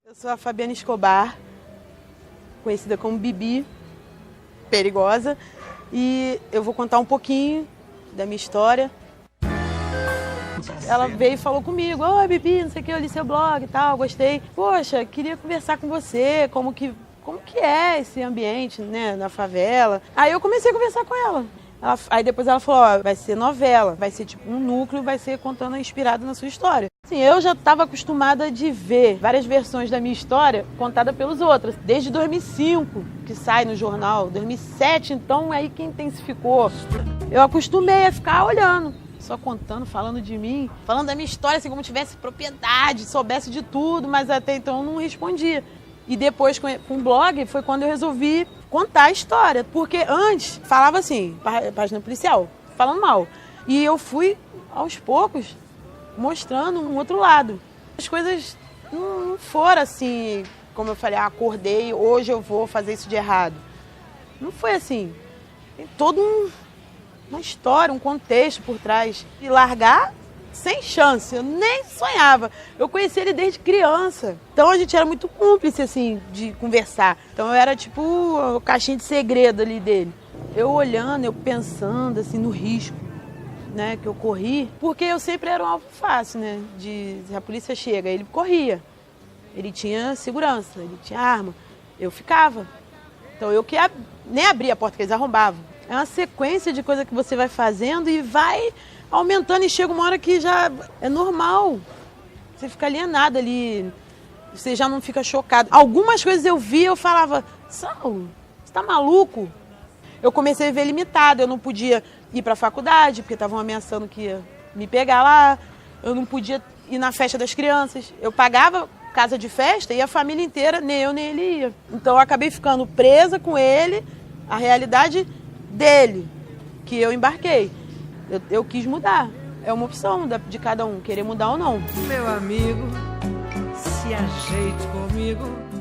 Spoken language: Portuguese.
Eu sou a Fabiana Escobar, conhecida como Bibi Perigosa, e eu vou contar um pouquinho da minha história. Ela veio e falou comigo: oi, Bibi, não sei o que, eu li seu blog e tal, gostei. Poxa, queria conversar com você, como que é esse ambiente, né, na favela. Aí eu comecei a conversar com ela. Aí depois ela falou: ó, vai ser novela, vai ser tipo um núcleo, vai ser contando inspirado na sua história. Assim, eu já estava acostumada de ver várias versões da minha história contada pelos outros. Desde 2005, que sai no jornal, 2007, então aí que intensificou. Eu acostumei a ficar olhando, só contando, falando de mim, falando da minha história, assim, como tivesse propriedade, soubesse de tudo, mas até então eu não respondia. E depois, com o blog, foi quando eu resolvi contar a história. Porque antes, falava assim, página policial, falando mal. E eu fui, aos poucos, mostrando um outro lado. As coisas não foram assim, como eu falei, acordei, hoje eu vou fazer isso de errado. Não foi assim. Tem toda uma história, um contexto por trás. E largar, sem chance, eu nem sonhava. Eu conheci ele desde criança. Então a gente era muito cúmplice, assim, de conversar. Então eu era tipo o caixinha de segredo ali dele. Eu olhando, eu pensando, assim, no risco, né, que eu corri. Porque eu sempre era um alvo fácil, né? Se a polícia chega, ele corria. Ele tinha segurança, ele tinha arma. Eu ficava. Então eu que nem abria a porta, que eles arrombavam. É uma sequência de coisas que você vai fazendo e vai aumentando, e chega uma hora que já é normal. Você fica alienado ali, você já não fica chocado. Algumas coisas eu via, eu falava: Saulo, você tá maluco? Eu comecei a ver limitado, eu não podia ir para a faculdade, porque estavam ameaçando que ia me pegar lá. Eu não podia ir na festa das crianças. Eu pagava casa de festa e a família inteira, nem eu nem ele ia. Então eu acabei ficando presa com ele, a realidade dele, que eu embarquei. Eu quis mudar. É uma opção de cada um, querer mudar ou não. Meu amigo, se ajeite comigo.